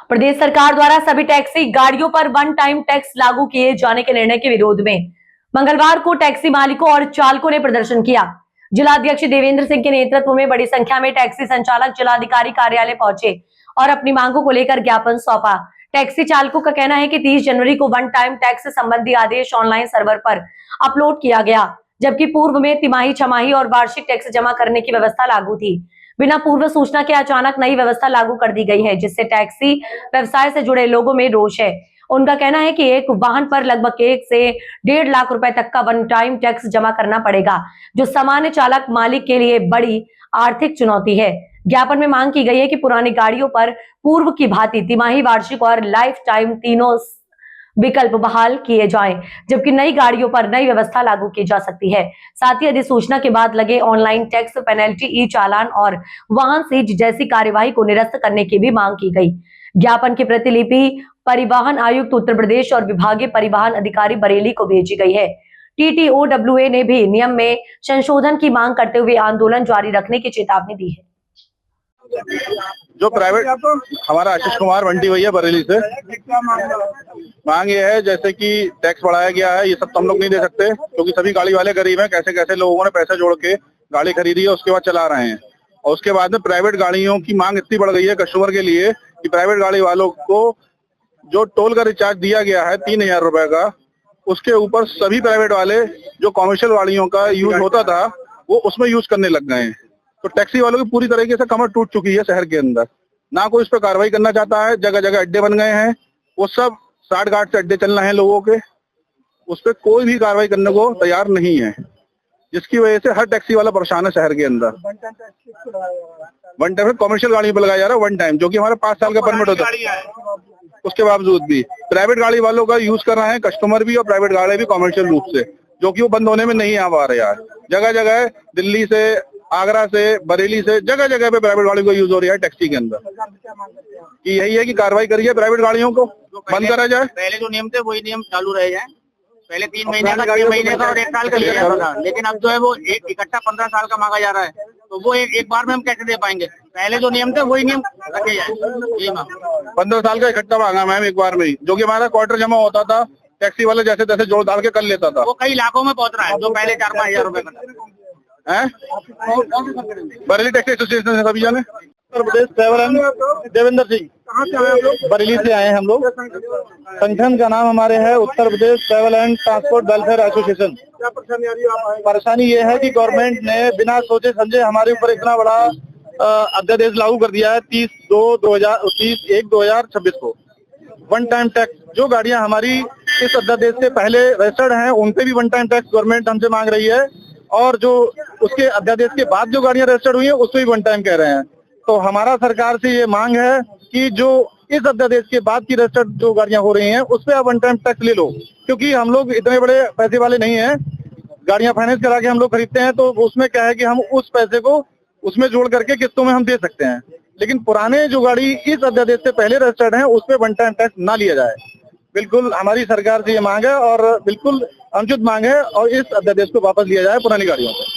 प्रदेश सरकार द्वारा सभी टैक्सी गाड़ियों पर वन टाइम टैक्स लागू किए जाने के निर्णय के विरोध में मंगलवार को टैक्सी मालिकों और चालकों ने प्रदर्शन किया। जिलाध्यक्ष देवेंद्र सिंह के नेतृत्व में बड़ी संख्या में टैक्सी संचालक जिलाधिकारी कार्यालय पहुंचे और अपनी मांगों को लेकर ज्ञापन सौंपा। टैक्सी चालकों का कहना है कि 30 जनवरी को वन टाइम टैक्स संबंधी आदेश ऑनलाइन सर्वर पर अपलोड किया गया, जबकि पूर्व में तिमाही, छमाही और वार्षिक टैक्स जमा करने की व्यवस्था लागू थी। बिना पूर्व सूचना के अचानक नई व्यवस्था लागू कर दी गई है, जिससे टैक्सी व्यवसाय से जुड़े लोगों में रोष है। उनका कहना है कि एक वाहन पर लगभग 1 से 1.5 लाख रुपए तक का वन टाइम टैक्स जमा करना पड़ेगा, जो सामान्य चालक मालिक के लिए बड़ी आर्थिक चुनौती है। ज्ञापन में मांग की गई है कि पुरानी गाड़ियों पर पूर्व की भांति तिमाही, वार्षिक और लाइफ टाइम तीनों विकल्प बहाल किए जाएं, जबकि नई गाड़ियों पर नई व्यवस्था लागू की जा सकती है। साथ ही अधिसूचना के बाद लगे ऑनलाइन टैक्स, पेनल्टी, ई चालान और वाहन सीज जैसी कार्यवाही को निरस्त करने की भी मांग की गई। ज्ञापन की प्रतिलिपि परिवहन आयुक्त उत्तर प्रदेश और विभागीय परिवहन अधिकारी बरेली को भेजी गई है। TTOWA ने भी नियम में संशोधन की मांग करते हुए आंदोलन जारी रखने की चेतावनी दी है। जो प्राइवेट हमारा आशीष कुमार वंटी भैया बरेली से मांग ये है, जैसे कि टैक्स बढ़ाया गया है, ये सब तो हम लोग नहीं दे सकते क्योंकि सभी गाड़ी वाले गरीब हैं। कैसे कैसे लोगों ने पैसा जोड़ के गाड़ी खरीदी है, उसके बाद चला रहे हैं। और उसके बाद में प्राइवेट गाड़ियों की मांग इतनी बढ़ गई है कस्टमर के लिए कि प्राइवेट गाड़ी वालों को जो टोल का रिचार्ज दिया गया है 3000 रुपए का, उसके ऊपर सभी प्राइवेट वाले जो कॉमर्शियल गाड़ियों का यूज होता था वो उसमें यूज करने लग गए हैं। तो टैक्सी वालों की पूरी तरीके से कमर टूट चुकी है शहर के अंदर। ना कोई इस पर कार्रवाई करना चाहता है। जगह जगह अड्डे बन गए हैं, वो सब 60-60 से अड्डे चल रहे हैं लोगों के, उस पर कोई भी कार्रवाई करने को तैयार नहीं है, जिसकी वजह से हर टैक्सी वाला परेशान है शहर के अंदर। वन टाइम कॉमर्शियल गाड़ी पे लगाया जा रहा है वन टाइम, जो कि हमारा 5 साल का परमिट होता है, उसके बावजूद भी प्राइवेट गाड़ी वालों का यूज कर रहे हैं कस्टमर भी और प्राइवेट गाड़ी भी कॉमर्शियल रूप से, जो कि वो बंद होने में नहीं आ पा रहे यार। जगह जगह दिल्ली से, आगरा से, बरेली से, जगह जगह पे प्राइवेट गाड़ी को यूज हो रही है टैक्सी के अंदर। कि यही है कि कार्रवाई करिए, प्राइवेट गाड़ियों को बंद करा जाए। पहले जो नियम थे वही नियम चालू रह जाए। पहले 3 महीने का, 6 महीने का और 1 साल का लिया था, लेकिन अब जो है वो इकट्ठा 15 साल का मांगा जा रहा है, तो वो एक बार में हम कैसे दे पाएंगे। पहले जो नियम थे वही नियम रखे जाए। 15 साल का इकट्ठा मांगा मैम एक बार में ही, जो कि हमारा क्वार्टर जमा होता था, टैक्सी वाले जैसे तैसे जोड़ डाल के कर लेता था। वो कई लाखों में पहुंच रहा है, जो पहले 4-5 हजार रुपए का है। बरेली टैक्सी एसोसिएशन से सभी जाने। उत्तर प्रदेश ट्रैवल एंड देवेंद्र सिंह। कहाँ से आए हम लोग? बरेली से आए हैं हम लोग। संगठन का नाम हमारे है Uttar Pradesh travel and transport welfare association. क्या परेशानी आ रही है? आप आए? परेशानी ये है कि गवर्नमेंट ने बिना सोचे समझे हमारे ऊपर इतना बड़ा अध्यादेश लागू कर दिया है 30/2/2026 को। वन टाइम टैक्स, जो गाड़ियां हमारी इस अध्यादेश से पहले रजिस्टर्ड हैं उन पे भी वन टाइम टैक्स गवर्नमेंट हमसे मांग रही है, और जो उसके अध्यादेश के बाद जो गाड़ियां रजिस्टर्ड हुई हैं उस पे भी वन टाइम कह रहे हैं। तो हमारा सरकार से ये मांग है कि जो इस अध्यादेश के बाद की रजिस्टर्ड जो गाड़ियां हो रही हैं उस पे आप वन टाइम टैक्स ले लो, क्योंकि हम लोग इतने बड़े पैसे वाले नहीं हैं। गाड़ियां फाइनेंस करा के हम लोग खरीदते हैं, तो उसमें क्या है कि हम उस पैसे को उसमें जोड़ करके किस्तों में हम दे सकते हैं, लेकिन पुराने जो गाड़ी इस अध्यादेश से पहले रजिस्टर्ड है उस पे वन टाइम टैक्स ना लिया जाए। बिल्कुल हमारी सरकार से ये मांग है और बिल्कुल अनुचित मांग है, और इस अध्यादेश को वापस लिया जाए पुरानी गाड़ियों से।